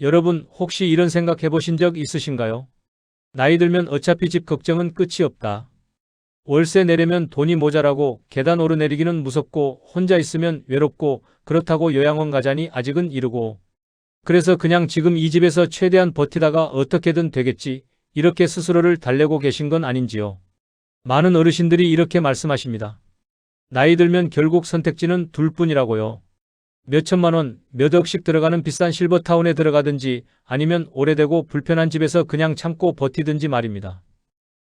여러분 혹시 이런 생각 해보신 적 있으신가요? 나이 들면 어차피 집 걱정은 끝이 없다. 월세 내려면 돈이 모자라고 계단 오르내리기는 무섭고 혼자 있으면 외롭고 그렇다고 요양원 가자니 아직은 이르고 그래서 그냥 지금 이 집에서 최대한 버티다가 어떻게든 되겠지 이렇게 스스로를 달래고 계신 건 아닌지요. 많은 어르신들이 이렇게 말씀하십니다. 나이 들면 결국 선택지는 둘뿐이라고요. 몇 천만 원, 몇 억씩 들어가는 비싼 실버타운에 들어가든지 아니면 오래되고 불편한 집에서 그냥 참고 버티든지 말입니다.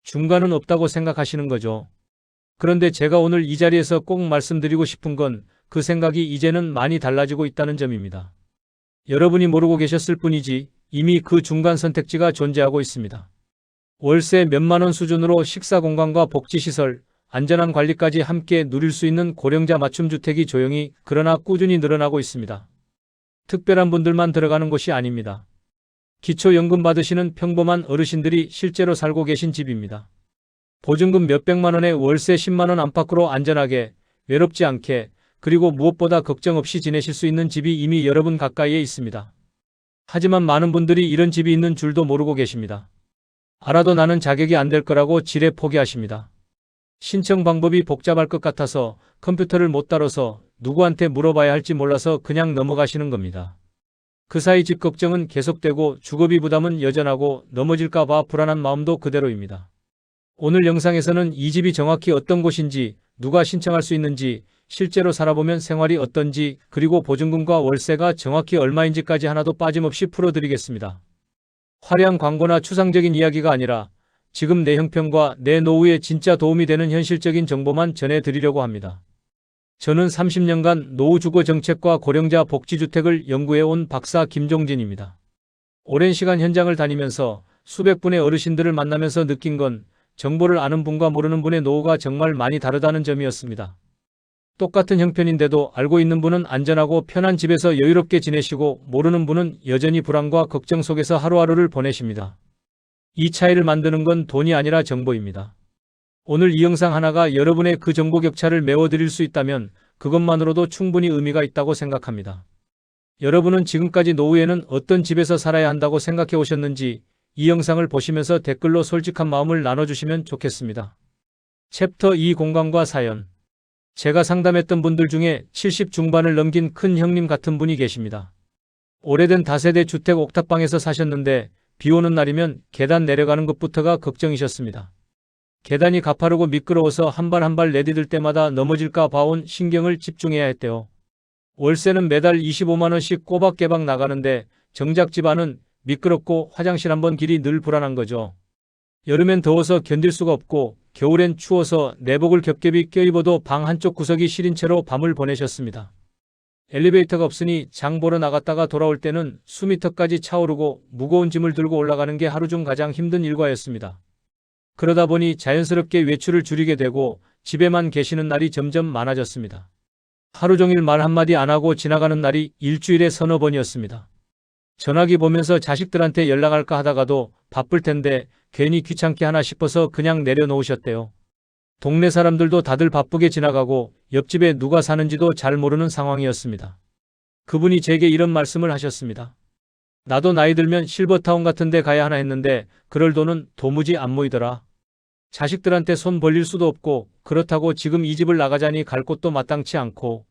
중간은 없다고 생각하시는 거죠. 그런데 제가 오늘 이 자리에서 꼭 말씀드리고 싶은 건 그 생각이 이제는 많이 달라지고 있다는 점입니다. 여러분이 모르고 계셨을 뿐이지 이미 그 중간 선택지가 존재하고 있습니다. 월세 몇만 원 수준으로 식사 공간과 복지시설, 안전한 관리까지 함께 누릴 수 있는 고령자 맞춤 주택이 조용히 그러나 꾸준히 늘어나고 있습니다. 특별한 분들만 들어가는 곳이 아닙니다. 기초연금 받으시는 평범한 어르신들이 실제로 살고 계신 집입니다. 보증금 몇백만 원에 월세 10만 원 안팎으로 안전하게, 외롭지 않게, 그리고 무엇보다 걱정 없이 지내실 수 있는 집이 이미 여러분 가까이에 있습니다. 하지만 많은 분들이 이런 집이 있는 줄도 모르고 계십니다. 알아도 나는 자격이 안 될 거라고 지레 포기하십니다. 신청 방법이 복잡할 것 같아서 컴퓨터를 못 다뤄서 누구한테 물어봐야 할지 몰라서 그냥 넘어가시는 겁니다. 그 사이 집 걱정은 계속되고 주거비 부담은 여전하고 넘어질까 봐 불안한 마음도 그대로입니다. 오늘 영상에서는 이 집이 정확히 어떤 곳인지, 누가 신청할 수 있는지, 실제로 살아보면 생활이 어떤지, 그리고 보증금과 월세가 정확히 얼마인지까지 하나도 빠짐없이 풀어드리겠습니다. 화려한 광고나 추상적인 이야기가 아니라 지금 내 형편과 내 노후에 진짜 도움이 되는 현실적인 정보만 전해드리려고 합니다. 저는 30년간 노후주거 정책과 고령자 복지주택을 연구해온 박사 김종진입니다. 오랜 시간 현장을 다니면서 수백 분의 어르신들을 만나면서 느낀 건 정보를 아는 분과 모르는 분의 노후가 정말 많이 다르다는 점이었습니다. 똑같은 형편인데도 알고 있는 분은 안전하고 편한 집에서 여유롭게 지내시고 모르는 분은 여전히 불안과 걱정 속에서 하루하루를 보내십니다. 이 차이를 만드는 건 돈이 아니라 정보입니다. 오늘 이 영상 하나가 여러분의 그 정보 격차를 메워드릴 수 있다면 그것만으로도 충분히 의미가 있다고 생각합니다. 여러분은 지금까지 노후에는 어떤 집에서 살아야 한다고 생각해 오셨는지 이 영상을 보시면서 댓글로 솔직한 마음을 나눠주시면 좋겠습니다. 챕터 2 공간과 사연. 제가 상담했던 분들 중에 70 중반을 넘긴 큰 형님 같은 분이 계십니다. 오래된 다세대 주택 옥탑방에서 사셨는데 비 오는 날이면 계단 내려가는 것부터가 걱정이셨습니다. 계단이 가파르고 미끄러워서 한 발 한 발 내디딜 때마다 넘어질까 봐온 신경을 집중해야 했대요. 월세는 매달 25만 원씩 꼬박깨박 나가는데 정작 집안은 미끄럽고 화장실 한 번 길이 늘 불안한 거죠. 여름엔 더워서 견딜 수가 없고 겨울엔 추워서 내복을 겹겹이 껴입어도 방 한쪽 구석이 시린 채로 밤을 보내셨습니다. 엘리베이터가 없으니 장 보러 나갔다가 돌아올 때는 수미터까지 차오르고 무거운 짐을 들고 올라가는 게 하루 중 가장 힘든 일과였습니다. 그러다 보니 자연스럽게 외출을 줄이게 되고 집에만 계시는 날이 점점 많아졌습니다. 하루 종일 말 한마디 안 하고 지나가는 날이 일주일에 서너 번이었습니다. 전화기 보면서 자식들한테 연락할까 하다가도 바쁠 텐데 괜히 귀찮게 하나 싶어서 그냥 내려놓으셨대요. 동네 사람들도 다들 바쁘게 지나가고 옆집에 누가 사는지도 잘 모르는 상황이었습니다. 그분이 제게 이런 말씀을 하셨습니다. 나도 나이 들면 실버타운 같은 데 가야 하나 했는데 그럴 돈은 도무지 안 모이더라. 자식들한테 손 벌릴 수도 없고 그렇다고 지금 이 집을 나가자니 갈 곳도 마땅치 않고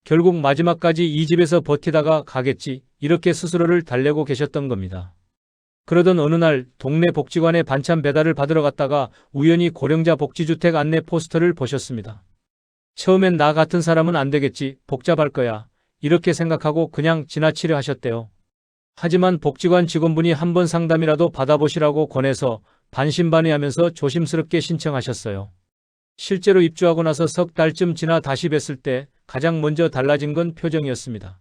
결국 마지막까지 이 집에서 버티다가 가겠지 이렇게 스스로를 달래고 계셨던 겁니다. 그러던 어느 날 동네 복지관에 반찬 배달을 받으러 갔다가 우연히 고령자 복지주택 안내 포스터를 보셨습니다. 처음엔 나 같은 사람은 안 되겠지, 복잡할 거야 이렇게 생각하고 그냥 지나치려 하셨대요. 하지만 복지관 직원분이 한번 상담이라도 받아보시라고 권해서 반신반의하면서 조심스럽게 신청하셨어요. 실제로 입주하고 나서 석 달쯤 지나 다시 뵀을 때 가장 먼저 달라진 건 표정이었습니다.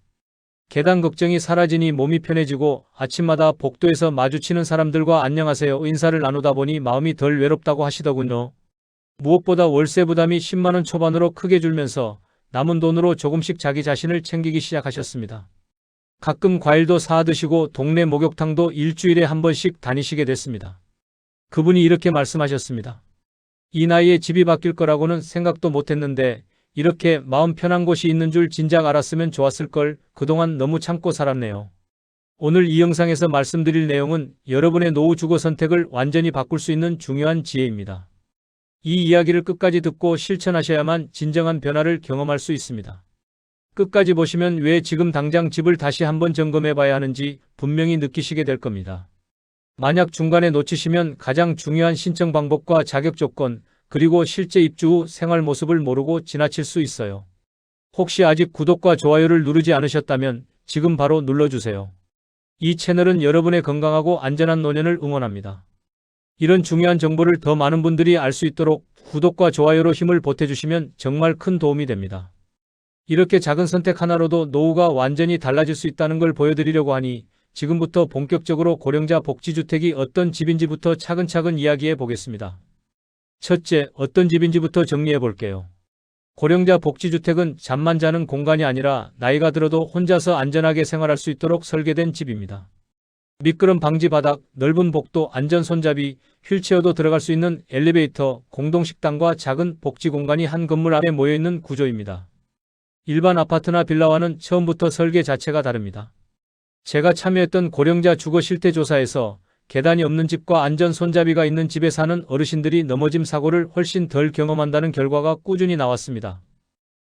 계단 걱정이 사라지니 몸이 편해지고 아침마다 복도에서 마주치는 사람들과 안녕하세요 인사를 나누다 보니 마음이 덜 외롭다고 하시더군요. 무엇보다 월세 부담이 10만 원 초반으로 크게 줄면서 남은 돈으로 조금씩 자기 자신을 챙기기 시작하셨습니다. 가끔 과일도 사 드시고 동네 목욕탕도 일주일에 한 번씩 다니시게 됐습니다. 그분이 이렇게 말씀하셨습니다. 이 나이에 집이 바뀔 거라고는 생각도 못했는데 이렇게 마음 편한 곳이 있는 줄 진작 알았으면 좋았을걸. 그동안 너무 참고 살았네요. 오늘 이 영상에서 말씀드릴 내용은 여러분의 노후 주거 선택을 완전히 바꿀 수 있는 중요한 지혜입니다. 이 이야기를 끝까지 듣고 실천하셔야만 진정한 변화를 경험할 수 있습니다. 끝까지 보시면 왜 지금 당장 집을 다시 한번 점검해 봐야 하는지 분명히 느끼시게 될 겁니다. 만약 중간에 놓치시면 가장 중요한 신청 방법과 자격 조건, 그리고 실제 입주 후 생활 모습을 모르고 지나칠 수 있어요. 혹시 아직 구독과 좋아요를 누르지 않으셨다면 지금 바로 눌러주세요. 이 채널은 여러분의 건강하고 안전한 노년을 응원합니다. 이런 중요한 정보를 더 많은 분들이 알 수 있도록 구독과 좋아요로 힘을 보태주시면 정말 큰 도움이 됩니다. 이렇게 작은 선택 하나로도 노후가 완전히 달라질 수 있다는 걸 보여드리려고 하니 지금부터 본격적으로 고령자 복지주택이 어떤 집인지부터 차근차근 이야기해 보겠습니다. 첫째, 어떤 집인지부터 정리해 볼게요. 고령자 복지주택은 잠만 자는 공간이 아니라 나이가 들어도 혼자서 안전하게 생활할 수 있도록 설계된 집입니다. 미끄럼 방지 바닥, 넓은 복도, 안전 손잡이, 휠체어도 들어갈 수 있는 엘리베이터, 공동식당과 작은 복지 공간이 한 건물 안에 모여있는 구조입니다. 일반 아파트나 빌라와는 처음부터 설계 자체가 다릅니다. 제가 참여했던 고령자 주거 실태 조사에서 계단이 없는 집과 안전 손잡이가 있는 집에 사는 어르신들이 넘어짐 사고를 훨씬 덜 경험한다는 결과가 꾸준히 나왔습니다.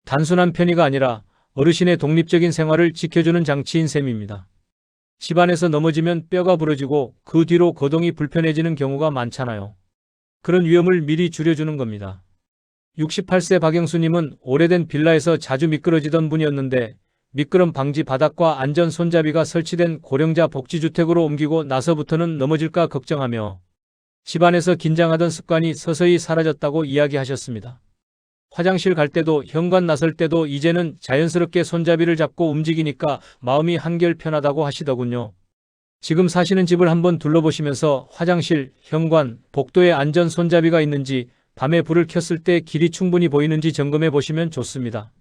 단순한 편의가 아니라 어르신의 독립적인 생활을 지켜주는 장치인 셈입니다. 집안에서 넘어지면 뼈가 부러지고 그 뒤로 거동이 불편해지는 경우가 많잖아요. 그런 위험을 미리 줄여주는 겁니다. 68세 박영수님은 오래된 빌라에서 자주 미끄러지던 분이었는데 미끄럼 방지 바닥과 안전 손잡이가 설치된 고령자 복지주택으로 옮기고 나서부터는 넘어질까 걱정하며 집안에서 긴장하던 습관이 서서히 사라졌다고 이야기하셨습니다. 화장실 갈 때도 현관 나설 때도 이제는 자연스럽게 손잡이를 잡고 움직이니까 마음이 한결 편하다고 하시더군요. 지금 사시는 집을 한번 둘러보시면서 화장실, 현관, 복도에 안전 손잡이가 있는지, 밤에 불을 켰을 때 길이 충분히 보이는지 점검해 보시면 좋습니다.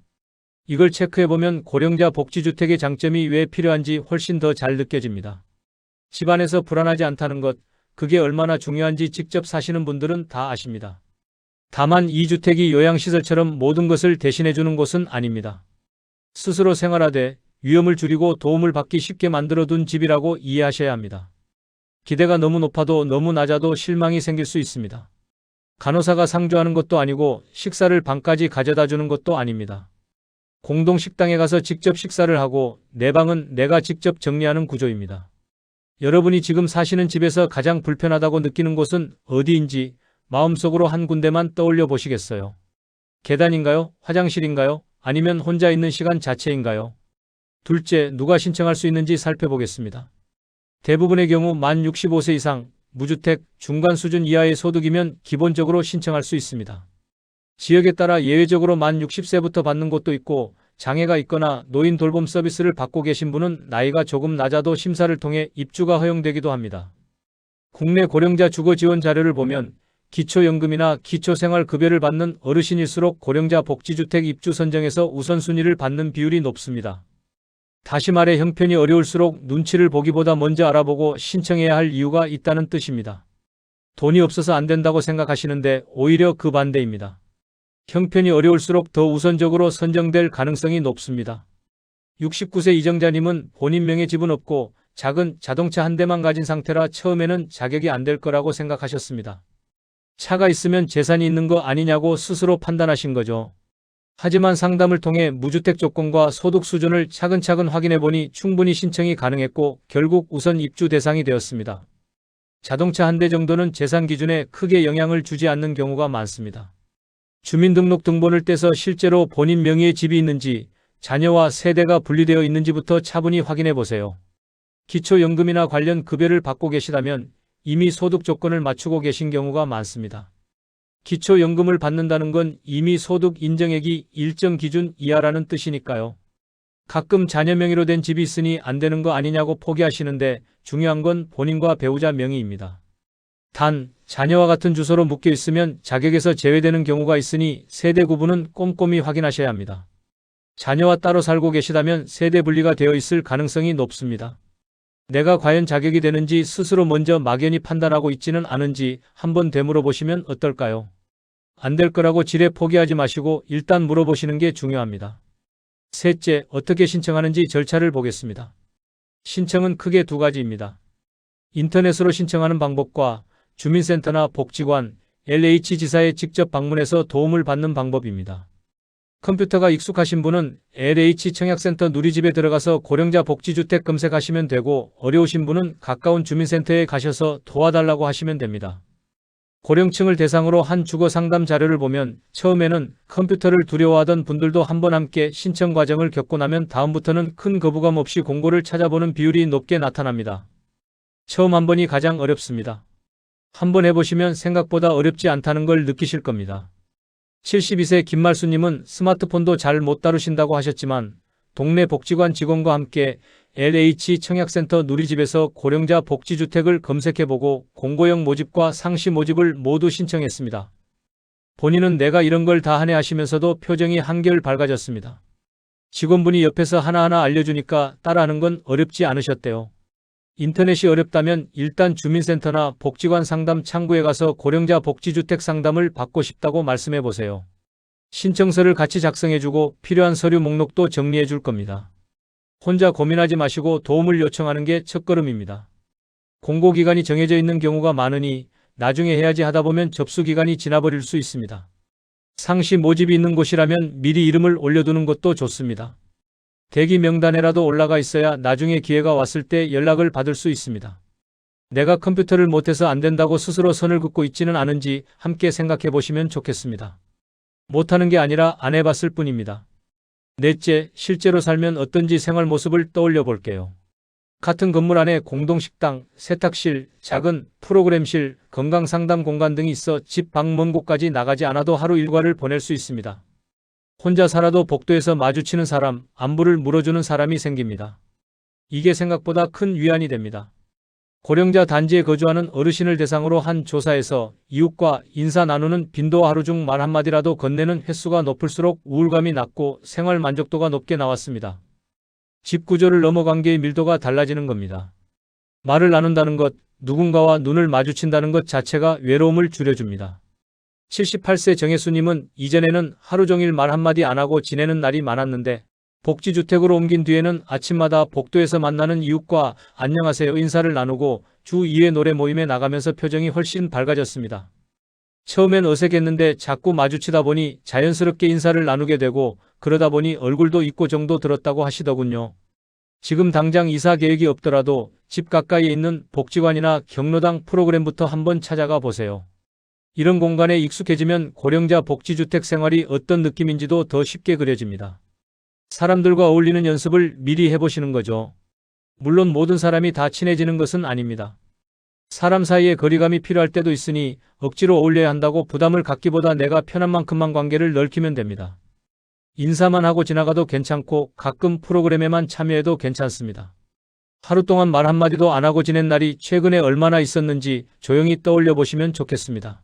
이걸 체크해보면 고령자 복지주택의 장점이 왜 필요한지 훨씬 더 잘 느껴집니다. 집안에서 불안하지 않다는 것, 그게 얼마나 중요한지 직접 사시는 분들은 다 아십니다. 다만 이 주택이 요양시설처럼 모든 것을 대신해주는 곳은 아닙니다. 스스로 생활하되 위험을 줄이고 도움을 받기 쉽게 만들어둔 집이라고 이해하셔야 합니다. 기대가 너무 높아도 너무 낮아도 실망이 생길 수 있습니다. 간호사가 상주하는 것도 아니고 식사를 방까지 가져다 주는 것도 아닙니다. 공동식당에 가서 직접 식사를 하고 내 방은 내가 직접 정리하는 구조입니다. 여러분이 지금 사시는 집에서 가장 불편하다고 느끼는 곳은 어디인지 마음속으로 한 군데만 떠올려 보시겠어요? 계단인가요? 화장실인가요? 아니면 혼자 있는 시간 자체인가요? 둘째, 누가 신청할 수 있는지 살펴보겠습니다. 대부분의 경우 만 65세 이상, 무주택, 중간 수준 이하의 소득이면 기본적으로 신청할 수 있습니다. 지역에 따라 예외적으로 만 60세부터 받는 곳도 있고 장애가 있거나 노인 돌봄 서비스를 받고 계신 분은 나이가 조금 낮아도 심사를 통해 입주가 허용되기도 합니다. 국내 고령자 주거 지원 자료를 보면 기초연금이나 기초생활급여를 받는 어르신일수록 고령자 복지주택 입주 선정에서 우선순위를 받는 비율이 높습니다. 다시 말해 형편이 어려울수록 눈치를 보기보다 먼저 알아보고 신청해야 할 이유가 있다는 뜻입니다. 돈이 없어서 안 된다고 생각하시는데 오히려 그 반대입니다. 형편이 어려울수록 더 우선적으로 선정될 가능성이 높습니다. 69세 이정자님은 본인 명의 집은 없고 작은 자동차 한 대만 가진 상태라 처음에는 자격이 안 될 거라고 생각하셨습니다. 차가 있으면 재산이 있는 거 아니냐고 스스로 판단하신 거죠. 하지만 상담을 통해 무주택 조건과 소득 수준을 차근차근 확인해 보니 충분히 신청이 가능했고 결국 우선 입주 대상이 되었습니다. 자동차 한 대 정도는 재산 기준에 크게 영향을 주지 않는 경우가 많습니다. 주민등록등본을 떼서 실제로 본인 명의의 집이 있는지, 자녀와 세대가 분리되어 있는지부터 차분히 확인해 보세요. 기초연금이나 관련 급여를 받고 계시다면 이미 소득 조건을 맞추고 계신 경우가 많습니다. 기초연금을 받는다는 건 이미 소득 인정액이 일정 기준 이하라는 뜻이니까요. 가끔 자녀 명의로 된 집이 있으니 안 되는 거 아니냐고 포기하시는데 중요한 건 본인과 배우자 명의입니다. 단, 자녀와 같은 주소로 묶여 있으면 자격에서 제외되는 경우가 있으니 세대 구분은 꼼꼼히 확인하셔야 합니다. 자녀와 따로 살고 계시다면 세대 분리가 되어 있을 가능성이 높습니다. 내가 과연 자격이 되는지 스스로 먼저 막연히 판단하고 있지는 않은지 한번 되물어보시면 어떨까요? 안 될 거라고 지레 포기하지 마시고 일단 물어보시는 게 중요합니다. 셋째, 어떻게 신청하는지 절차를 보겠습니다. 신청은 크게 두 가지입니다. 인터넷으로 신청하는 방법과 주민센터나 복지관, LH지사에 직접 방문해서 도움을 받는 방법입니다. 컴퓨터가 익숙하신 분은 LH 청약센터 누리집에 들어가서 고령자 복지주택 검색하시면 되고, 어려우신 분은 가까운 주민센터에 가셔서 도와달라고 하시면 됩니다. 고령층을 대상으로 한 주거 상담 자료를 보면 처음에는 컴퓨터를 두려워하던 분들도 한번 함께 신청 과정을 겪고 나면 다음부터는 큰 거부감 없이 공고를 찾아보는 비율이 높게 나타납니다. 처음 한 번이 가장 어렵습니다. 한번 해보시면 생각보다 어렵지 않다는 걸 느끼실 겁니다. 72세 김말수님은 스마트폰도 잘 못 다루신다고 하셨지만 동네 복지관 직원과 함께 LH 청약센터 누리집에서 고령자 복지주택을 검색해보고 공고형 모집과 상시 모집을 모두 신청했습니다. 본인은 내가 이런 걸 다 하네 하시면서도 표정이 한결 밝아졌습니다. 직원분이 옆에서 하나하나 알려주니까 따라하는 건 어렵지 않으셨대요. 인터넷이 어렵다면 일단 주민센터나 복지관 상담 창구에 가서 고령자 복지주택 상담을 받고 싶다고 말씀해보세요. 신청서를 같이 작성해주고 필요한 서류 목록도 정리해줄 겁니다. 혼자 고민하지 마시고 도움을 요청하는 게 첫걸음입니다. 공고기간이 정해져 있는 경우가 많으니 나중에 해야지 하다 보면 접수기간이 지나버릴 수 있습니다. 상시 모집이 있는 곳이라면 미리 이름을 올려두는 것도 좋습니다. 대기 명단에라도 올라가 있어야 나중에 기회가 왔을 때 연락을 받을 수 있습니다. 내가 컴퓨터를 못해서 안 된다고 스스로 선을 긋고 있지는 않은지 함께 생각해 보시면 좋겠습니다. 못하는 게 아니라 안 해봤을 뿐입니다. 넷째, 실제로 살면 어떤지 생활 모습을 떠올려 볼게요. 같은 건물 안에 공동식당, 세탁실, 작은 프로그램실, 건강상담 공간 등이 있어 집 밖 먼 곳까지 나가지 않아도 하루 일과를 보낼 수 있습니다. 혼자 살아도 복도에서 마주치는 사람, 안부를 물어주는 사람이 생깁니다. 이게 생각보다 큰 위안이 됩니다. 고령자 단지에 거주하는 어르신을 대상으로 한 조사에서 이웃과 인사 나누는 빈도 하루 중 말 한마디라도 건네는 횟수가 높을수록 우울감이 낮고 생활 만족도가 높게 나왔습니다. 집 구조를 넘어 관계의 밀도가 달라지는 겁니다. 말을 나눈다는 것, 누군가와 눈을 마주친다는 것 자체가 외로움을 줄여줍니다. 78세 정혜수님은 이전에는 하루 종일 말 한마디 안 하고 지내는 날이 많았는데 복지주택으로 옮긴 뒤에는 아침마다 복도에서 만나는 이웃과 안녕하세요 인사를 나누고 주 2회 노래 모임에 나가면서 표정이 훨씬 밝아졌습니다. 처음엔 어색했는데 자꾸 마주치다 보니 자연스럽게 인사를 나누게 되고 그러다 보니 얼굴도 잊고 정도 들었다고 하시더군요. 지금 당장 이사 계획이 없더라도 집 가까이에 있는 복지관이나 경로당 프로그램부터 한번 찾아가 보세요. 이런 공간에 익숙해지면 고령자 복지주택 생활이 어떤 느낌인지도 더 쉽게 그려집니다. 사람들과 어울리는 연습을 미리 해보시는 거죠. 물론 모든 사람이 다 친해지는 것은 아닙니다. 사람 사이에 거리감이 필요할 때도 있으니 억지로 어울려야 한다고 부담을 갖기보다 내가 편한 만큼만 관계를 넓히면 됩니다. 인사만 하고 지나가도 괜찮고 가끔 프로그램에만 참여해도 괜찮습니다. 하루 동안 말 한마디도 안 하고 지낸 날이 최근에 얼마나 있었는지 조용히 떠올려 보시면 좋겠습니다.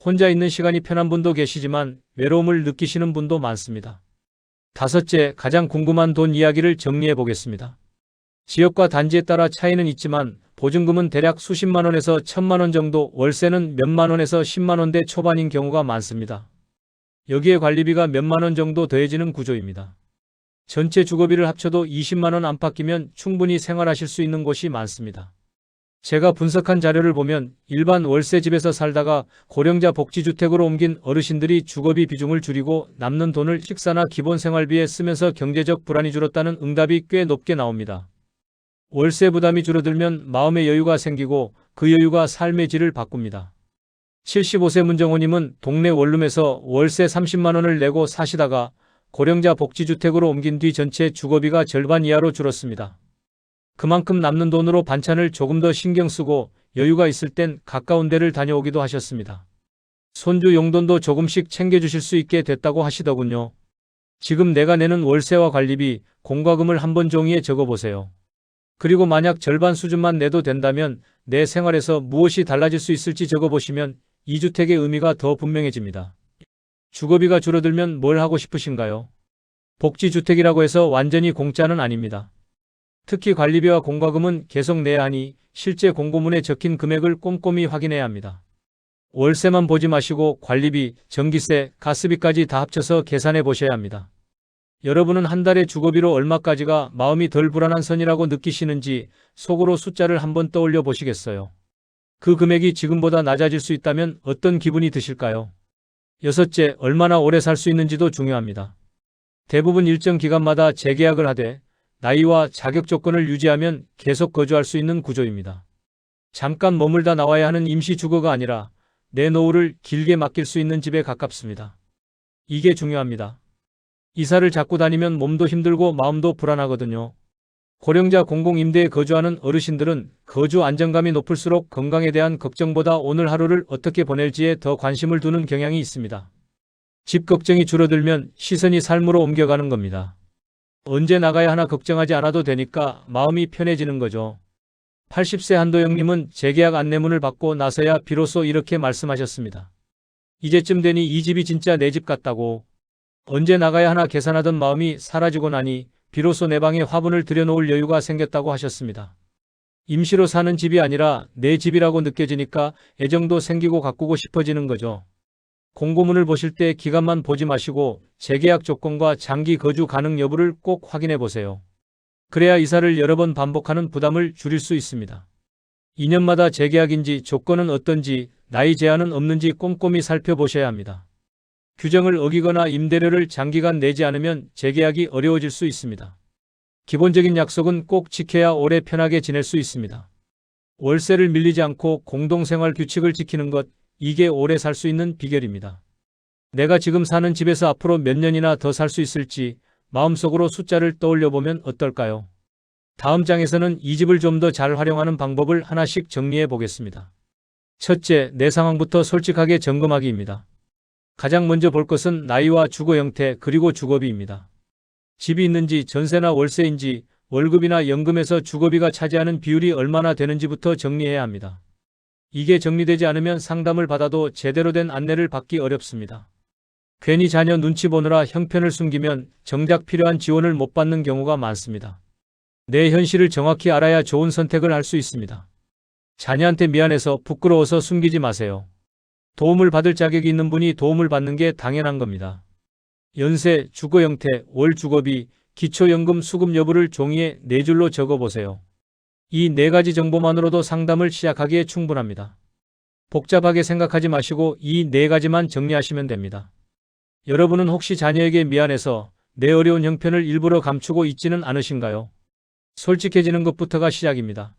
혼자 있는 시간이 편한 분도 계시지만 외로움을 느끼시는 분도 많습니다. 다섯째, 가장 궁금한 돈 이야기를 정리해 보겠습니다. 지역과 단지에 따라 차이는 있지만 보증금은 대략 수십만 원에서 1,000만 원 정도, 월세는 몇만 원에서 10만 원대 초반인 경우가 많습니다. 여기에 관리비가 몇만 원 정도 더해지는 구조입니다. 전체 주거비를 합쳐도 20만 원 안팎이면 충분히 생활하실 수 있는 곳이 많습니다. 제가 분석한 자료를 보면 일반 월세 집에서 살다가 고령자 복지주택으로 옮긴 어르신들이 주거비 비중을 줄이고 남는 돈을 식사나 기본 생활비에 쓰면서 경제적 불안이 줄었다는 응답이 꽤 높게 나옵니다. 월세 부담이 줄어들면 마음의 여유가 생기고 그 여유가 삶의 질을 바꿉니다. 75세 문정호님은 동네 원룸에서 월세 30만 원을 내고 사시다가 고령자 복지주택으로 옮긴 뒤 전체 주거비가 절반 이하로 줄었습니다. 그만큼 남는 돈으로 반찬을 조금 더 신경 쓰고 여유가 있을 땐 가까운 데를 다녀오기도 하셨습니다. 손주 용돈도 조금씩 챙겨주실 수 있게 됐다고 하시더군요. 지금 내가 내는 월세와 관리비, 공과금을 한번 종이에 적어보세요. 그리고 만약 절반 수준만 내도 된다면 내 생활에서 무엇이 달라질 수 있을지 적어보시면 이 주택의 의미가 더 분명해집니다. 주거비가 줄어들면 뭘 하고 싶으신가요? 복지주택이라고 해서 완전히 공짜는 아닙니다. 특히 관리비와 공과금은 계속 내야 하니 실제 공고문에 적힌 금액을 꼼꼼히 확인해야 합니다. 월세만 보지 마시고 관리비, 전기세, 가스비까지 다 합쳐서 계산해 보셔야 합니다. 여러분은 한 달에 주거비로 얼마까지가 마음이 덜 불안한 선이라고 느끼시는지 속으로 숫자를 한번 떠올려 보시겠어요? 그 금액이 지금보다 낮아질 수 있다면 어떤 기분이 드실까요? 여섯째, 얼마나 오래 살 수 있는지도 중요합니다. 대부분 일정 기간마다 재계약을 하되 나이와 자격 조건을 유지하면 계속 거주할 수 있는 구조입니다. 잠깐 머물다 나와야 하는 임시 주거가 아니라 내 노후를 길게 맡길 수 있는 집에 가깝습니다. 이게 중요합니다. 이사를 자꾸 다니면 몸도 힘들고 마음도 불안하거든요. 고령자 공공임대에 거주하는 어르신들은 거주 안정감이 높을수록 건강에 대한 걱정보다 오늘 하루를 어떻게 보낼지에 더 관심을 두는 경향이 있습니다. 집 걱정이 줄어들면 시선이 삶으로 옮겨가는 겁니다. 언제 나가야 하나 걱정하지 않아도 되니까 마음이 편해지는 거죠. 80세 한도영님은 재계약 안내문을 받고 나서야 비로소 이렇게 말씀하셨습니다. 이제쯤 되니 이 집이 진짜 내 집 같다고. 언제 나가야 하나 계산하던 마음이 사라지고 나니 비로소 내 방에 화분을 들여놓을 여유가 생겼다고 하셨습니다. 임시로 사는 집이 아니라 내 집이라고 느껴지니까 애정도 생기고 가꾸고 싶어지는 거죠. 공고문을 보실 때 기간만 보지 마시고 재계약 조건과 장기 거주 가능 여부를 꼭 확인해 보세요. 그래야 이사를 여러 번 반복하는 부담을 줄일 수 있습니다. 2년마다 재계약인지 조건은 어떤지 나이 제한은 없는지 꼼꼼히 살펴보셔야 합니다. 규정을 어기거나 임대료를 장기간 내지 않으면 재계약이 어려워질 수 있습니다. 기본적인 약속은 꼭 지켜야 오래 편하게 지낼 수 있습니다. 월세를 밀리지 않고 공동생활 규칙을 지키는 것, 이게 오래 살 수 있는 비결입니다. 내가 지금 사는 집에서 앞으로 몇 년이나 더 살 수 있을지 마음속으로 숫자를 떠올려 보면 어떨까요? 다음 장에서는 이 집을 좀 더 잘 활용하는 방법을 하나씩 정리해 보겠습니다. 첫째, 내 상황부터 솔직하게 점검하기입니다. 가장 먼저 볼 것은 나이와 주거 형태 그리고 주거비입니다. 집이 있는지 전세나 월세인지 월급이나 연금에서 주거비가 차지하는 비율이 얼마나 되는지부터 정리해야 합니다. 이게 정리되지 않으면 상담을 받아도 제대로 된 안내를 받기 어렵습니다. 괜히 자녀 눈치 보느라 형편을 숨기면 정작 필요한 지원을 못 받는 경우가 많습니다. 내 현실을 정확히 알아야 좋은 선택을 할 수 있습니다. 자녀한테 미안해서 부끄러워서 숨기지 마세요. 도움을 받을 자격이 있는 분이 도움을 받는 게 당연한 겁니다. 연세, 주거 형태, 월 주거비, 기초연금 수급 여부를 종이에 4줄로 적어보세요. 이 4가지 정보만으로도 상담을 시작하기에 충분합니다. 복잡하게 생각하지 마시고 이 4가지만 정리하시면 됩니다. 여러분은 혹시 자녀에게 미안해서 내 어려운 형편을 일부러 감추고 있지는 않으신가요? 솔직해지는 것부터가 시작입니다.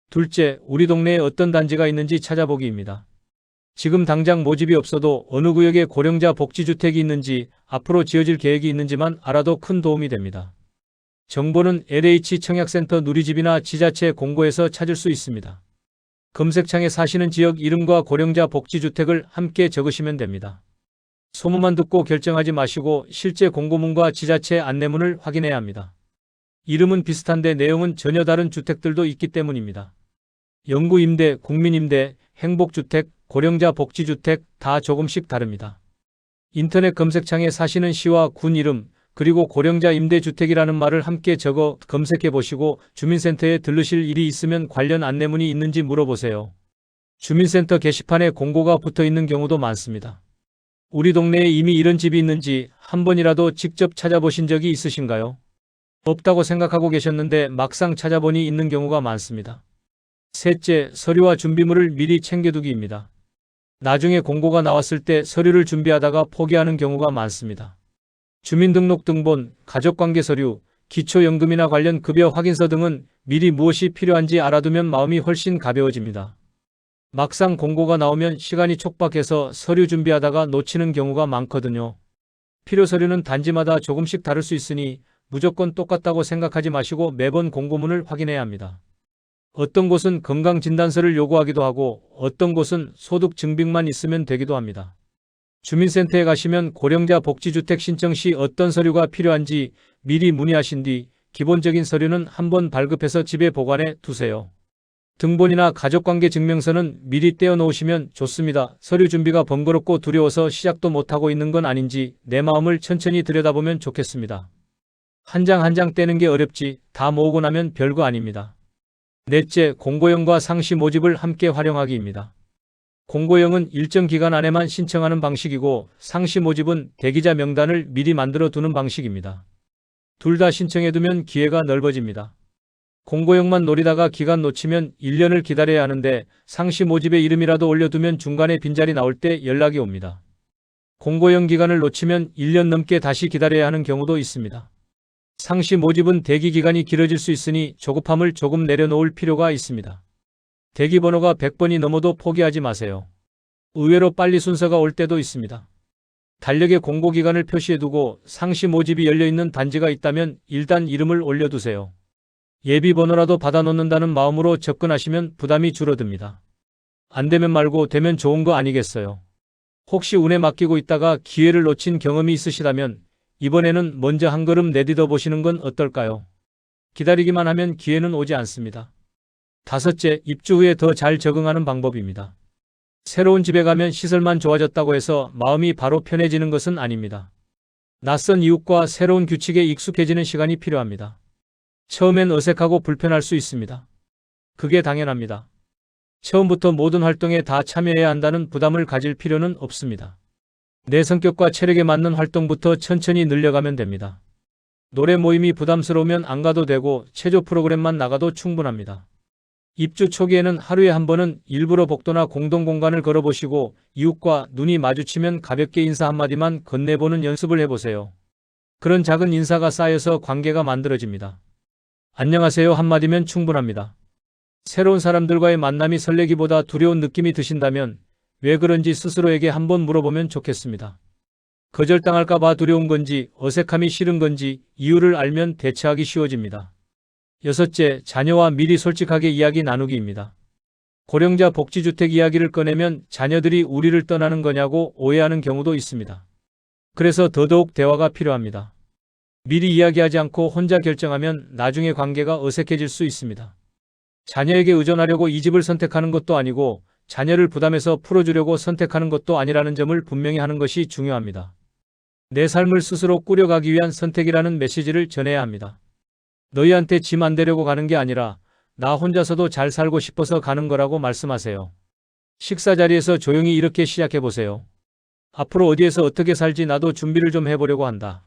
둘째, 우리 동네에 어떤 단지가 있는지 찾아보기입니다. 지금 당장 모집이 없어도 어느 구역에 고령자 복지주택이 있는지 앞으로 지어질 계획이 있는지만 알아도 큰 도움이 됩니다. 정보는 LH 청약센터 누리집이나 지자체 공고에서 찾을 수 있습니다. 검색창에 사시는 지역 이름과 고령자 복지주택을 함께 적으시면 됩니다. 소문만 듣고 결정하지 마시고 실제 공고문과 지자체 안내문을 확인해야 합니다. 이름은 비슷한데 내용은 전혀 다른 주택들도 있기 때문입니다. 영구임대, 국민임대, 행복주택, 고령자 복지주택 다 조금씩 다릅니다. 인터넷 검색창에 사시는 시와 군 이름, 그리고 고령자 임대주택이라는 말을 함께 적어 검색해 보시고 주민센터에 들르실 일이 있으면 관련 안내문이 있는지 물어보세요. 주민센터 게시판에 공고가 붙어 있는 경우도 많습니다. 우리 동네에 이미 이런 집이 있는지 한 번이라도 직접 찾아보신 적이 있으신가요? 없다고 생각하고 계셨는데 막상 찾아보니 있는 경우가 많습니다. 셋째, 서류와 준비물을 미리 챙겨두기입니다. 나중에 공고가 나왔을 때 서류를 준비하다가 포기하는 경우가 많습니다. 주민등록등본, 가족관계 서류, 기초연금이나 관련 급여 확인서 등은 미리 무엇이 필요한지 알아두면 마음이 훨씬 가벼워집니다. 막상 공고가 나오면 시간이 촉박해서 서류 준비하다가 놓치는 경우가 많거든요. 필요 서류는 단지마다 조금씩 다를 수 있으니 무조건 똑같다고 생각하지 마시고 매번 공고문을 확인해야 합니다. 어떤 곳은 건강진단서를 요구하기도 하고 어떤 곳은 소득증빙만 있으면 되기도 합니다. 주민센터에 가시면 고령자 복지주택 신청 시 어떤 서류가 필요한지 미리 문의하신 뒤 기본적인 서류는 한번 발급해서 집에 보관해 두세요. 등본이나 가족관계 증명서는 미리 떼어 놓으시면 좋습니다. 서류 준비가 번거롭고 두려워서 시작도 못하고 있는 건 아닌지 내 마음을 천천히 들여다보면 좋겠습니다. 한 장 한 장 떼는 게 어렵지 다 모으고 나면 별거 아닙니다. 넷째, 공고형과 상시 모집을 함께 활용하기입니다. 공고형은 일정 기간 안에만 신청하는 방식이고 상시 모집은 대기자 명단을 미리 만들어 두는 방식입니다. 둘 다 신청해두면 기회가 넓어집니다. 공고형만 노리다가 기간 놓치면 1년을 기다려야 하는데 상시 모집에 이름이라도 올려두면 중간에 빈자리 나올 때 연락이 옵니다. 공고형 기간을 놓치면 1년 넘게 다시 기다려야 하는 경우도 있습니다. 상시 모집은 대기 기간이 길어질 수 있으니 조급함을 조금 내려놓을 필요가 있습니다. 대기 번호가 100번이 넘어도 포기하지 마세요. 의외로 빨리 순서가 올 때도 있습니다. 달력에 공고 기간을 표시해두고 상시 모집이 열려있는 단지가 있다면 일단 이름을 올려두세요. 예비 번호라도 받아놓는다는 마음으로 접근하시면 부담이 줄어듭니다. 안 되면 말고 되면 좋은 거 아니겠어요? 혹시 운에 맡기고 있다가 기회를 놓친 경험이 있으시다면 이번에는 먼저 한 걸음 내딛어 보시는 건 어떨까요? 기다리기만 하면 기회는 오지 않습니다. 다섯째, 입주 후에 더 잘 적응하는 방법입니다. 새로운 집에 가면 시설만 좋아졌다고 해서 마음이 바로 편해지는 것은 아닙니다. 낯선 이웃과 새로운 규칙에 익숙해지는 시간이 필요합니다. 처음엔 어색하고 불편할 수 있습니다. 그게 당연합니다. 처음부터 모든 활동에 다 참여해야 한다는 부담을 가질 필요는 없습니다. 내 성격과 체력에 맞는 활동부터 천천히 늘려가면 됩니다. 노래 모임이 부담스러우면 안 가도 되고 체조 프로그램만 나가도 충분합니다. 입주 초기에는 하루에 한 번은 일부러 복도나 공동공간을 걸어보시고 이웃과 눈이 마주치면 가볍게 인사 한마디만 건네보는 연습을 해보세요. 그런 작은 인사가 쌓여서 관계가 만들어집니다. 안녕하세요 한마디면 충분합니다. 새로운 사람들과의 만남이 설레기보다 두려운 느낌이 드신다면 왜 그런지 스스로에게 한번 물어보면 좋겠습니다. 거절당할까봐 두려운 건지 어색함이 싫은 건지 이유를 알면 대처하기 쉬워집니다. 여섯째, 자녀와 미리 솔직하게 이야기 나누기입니다. 고령자 복지주택 이야기를 꺼내면 자녀들이 우리를 떠나는 거냐고 오해하는 경우도 있습니다. 그래서 더더욱 대화가 필요합니다. 미리 이야기하지 않고 혼자 결정하면 나중에 관계가 어색해질 수 있습니다. 자녀에게 의존하려고 이 집을 선택하는 것도 아니고 자녀를 부담해서 풀어주려고 선택하는 것도 아니라는 점을 분명히 하는 것이 중요합니다. 내 삶을 스스로 꾸려가기 위한 선택이라는 메시지를 전해야 합니다. 너희한테 짐 안 되려고 가는 게 아니라 나 혼자서도 잘 살고 싶어서 가는 거라고 말씀하세요. 식사 자리에서 조용히 이렇게 시작해보세요. 앞으로 어디에서 어떻게 살지 나도 준비를 좀 해보려고 한다.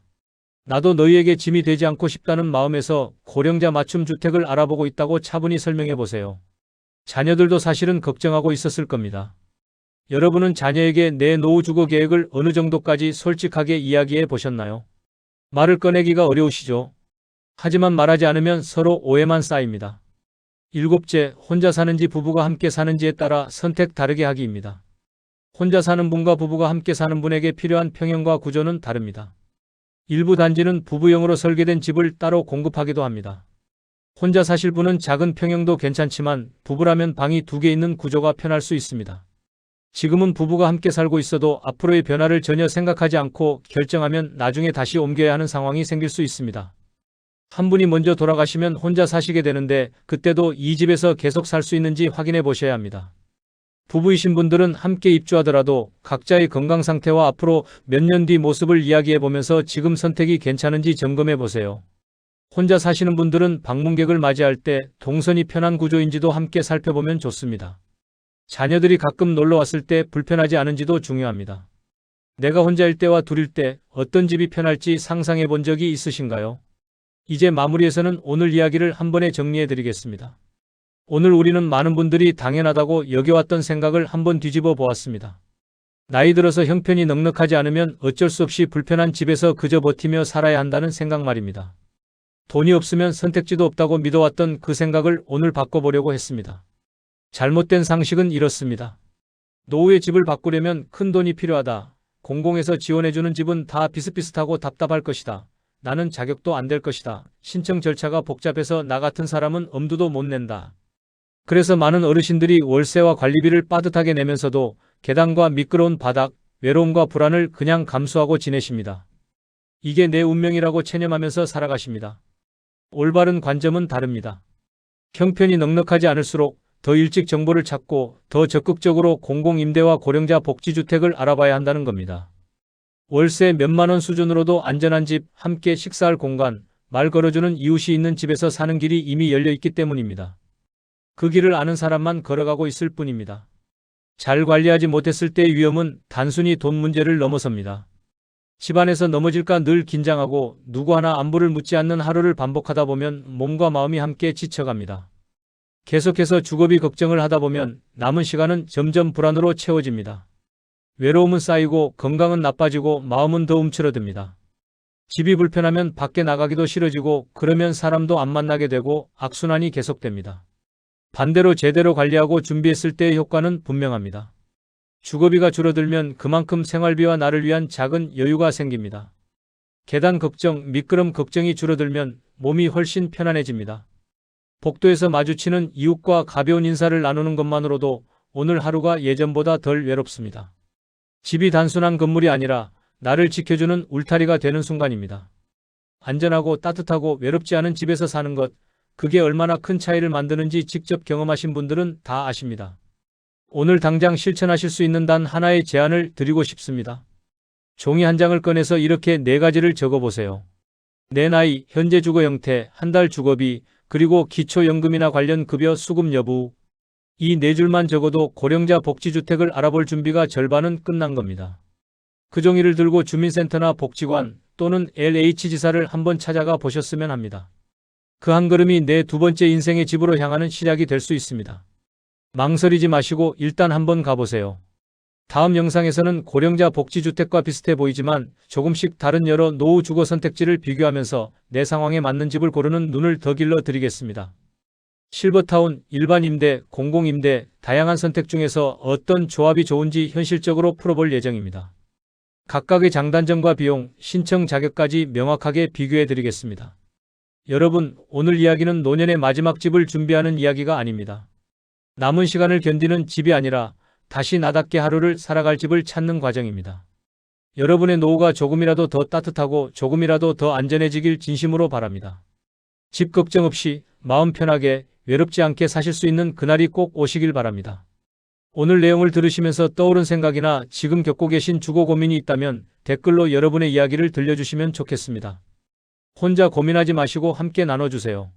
나도 너희에게 짐이 되지 않고 싶다는 마음에서 고령자 맞춤 주택을 알아보고 있다고 차분히 설명해보세요. 자녀들도 사실은 걱정하고 있었을 겁니다. 여러분은 자녀에게 내 노후 주거 계획을 어느 정도까지 솔직하게 이야기해 보셨나요? 말을 꺼내기가 어려우시죠? 하지만 말하지 않으면 서로 오해만 쌓입니다. 일곱째, 혼자 사는지 부부가 함께 사는지에 따라 선택 다르게 하기입니다. 혼자 사는 분과 부부가 함께 사는 분에게 필요한 평형과 구조는 다릅니다. 일부 단지는 부부용으로 설계된 집을 따로 공급하기도 합니다. 혼자 사실 분은 작은 평형도 괜찮지만 부부라면 방이 2개 있는 구조가 편할 수 있습니다. 지금은 부부가 함께 살고 있어도 앞으로의 변화를 전혀 생각하지 않고 결정하면 나중에 다시 옮겨야 하는 상황이 생길 수 있습니다. 한 분이 먼저 돌아가시면 혼자 사시게 되는데 그때도 이 집에서 계속 살 수 있는지 확인해 보셔야 합니다. 부부이신 분들은 함께 입주하더라도 각자의 건강 상태와 앞으로 몇 년 뒤 모습을 이야기해 보면서 지금 선택이 괜찮은지 점검해 보세요. 혼자 사시는 분들은 방문객을 맞이할 때 동선이 편한 구조인지도 함께 살펴보면 좋습니다. 자녀들이 가끔 놀러 왔을 때 불편하지 않은지도 중요합니다. 내가 혼자일 때와 둘일 때 어떤 집이 편할지 상상해 본 적이 있으신가요? 이제 마무리해서는 오늘 이야기를 한 번에 정리해 드리겠습니다. 오늘 우리는 많은 분들이 당연하다고 여겨왔던 생각을 한번 뒤집어 보았습니다. 나이 들어서 형편이 넉넉하지 않으면 어쩔 수 없이 불편한 집에서 그저 버티며 살아야 한다는 생각 말입니다. 돈이 없으면 선택지도 없다고 믿어왔던 그 생각을 오늘 바꿔보려고 했습니다. 잘못된 상식은 이렇습니다. 노후에 집을 바꾸려면 큰 돈이 필요하다. 공공에서 지원해주는 집은 다 비슷비슷하고 답답할 것이다. 나는 자격도 안 될 것이다. 신청 절차가 복잡해서 나 같은 사람은 엄두도 못 낸다. 그래서 많은 어르신들이 월세와 관리비를 빠듯하게 내면서도 계단과 미끄러운 바닥, 외로움과 불안을 그냥 감수하고 지내십니다. 이게 내 운명이라고 체념하면서 살아가십니다. 올바른 관점은 다릅니다. 형편이 넉넉하지 않을수록 더 일찍 정보를 찾고 더 적극적으로 공공임대와 고령자 복지주택을 알아봐야 한다는 겁니다. 월세 몇만 원 수준으로도 안전한 집, 함께 식사할 공간, 말 걸어주는 이웃이 있는 집에서 사는 길이 이미 열려 있기 때문입니다. 그 길을 아는 사람만 걸어가고 있을 뿐입니다. 잘 관리하지 못했을 때의 위험은 단순히 돈 문제를 넘어섭니다. 집안에서 넘어질까 늘 긴장하고 누구 하나 안부를 묻지 않는 하루를 반복하다 보면 몸과 마음이 함께 지쳐갑니다. 계속해서 주거비 걱정을 하다 보면 남은 시간은 점점 불안으로 채워집니다. 외로움은 쌓이고 건강은 나빠지고 마음은 더 움츠러듭니다. 집이 불편하면 밖에 나가기도 싫어지고 그러면 사람도 안 만나게 되고 악순환이 계속됩니다. 반대로 제대로 관리하고 준비했을 때의 효과는 분명합니다. 주거비가 줄어들면 그만큼 생활비와 나를 위한 작은 여유가 생깁니다. 계단 걱정, 미끄럼 걱정이 줄어들면 몸이 훨씬 편안해집니다. 복도에서 마주치는 이웃과 가벼운 인사를 나누는 것만으로도 오늘 하루가 예전보다 덜 외롭습니다. 집이 단순한 건물이 아니라 나를 지켜주는 울타리가 되는 순간입니다. 안전하고 따뜻하고 외롭지 않은 집에서 사는 것, 그게 얼마나 큰 차이를 만드는지 직접 경험하신 분들은 다 아십니다. 오늘 당장 실천하실 수 있는 단 하나의 제안을 드리고 싶습니다. 종이 한 장을 꺼내서 이렇게 4가지를 적어보세요. 내 나이, 현재 주거 형태, 한 달 주거비, 그리고 기초연금이나 관련 급여 수급 여부. 이 4줄만 적어도 고령자 복지주택을 알아볼 준비가 절반은 끝난 겁니다. 그 종이를 들고 주민센터나 복지관 또는 LH지사를 한번 찾아가 보셨으면 합니다. 그 한 걸음이 내 2번째 인생의 집으로 향하는 시작이 될 수 있습니다. 망설이지 마시고 일단 한번 가보세요. 다음 영상에서는 고령자 복지주택과 비슷해 보이지만 조금씩 다른 여러 노후 주거 선택지를 비교하면서 내 상황에 맞는 집을 고르는 눈을 더 길러 드리겠습니다. 실버타운, 일반 임대, 공공임대, 다양한 선택 중에서 어떤 조합이 좋은지 현실적으로 풀어볼 예정입니다. 각각의 장단점과 비용, 신청 자격까지 명확하게 비교해 드리겠습니다. 여러분, 오늘 이야기는 노년의 마지막 집을 준비하는 이야기가 아닙니다. 남은 시간을 견디는 집이 아니라 다시 나답게 하루를 살아갈 집을 찾는 과정입니다. 여러분의 노후가 조금이라도 더 따뜻하고 조금이라도 더 안전해지길 진심으로 바랍니다. 집 걱정 없이 마음 편하게 외롭지 않게 사실 수 있는 그날이 꼭 오시길 바랍니다. 오늘 내용을 들으시면서 떠오른 생각이나 지금 겪고 계신 주거 고민이 있다면 댓글로 여러분의 이야기를 들려주시면 좋겠습니다. 혼자 고민하지 마시고 함께 나눠주세요.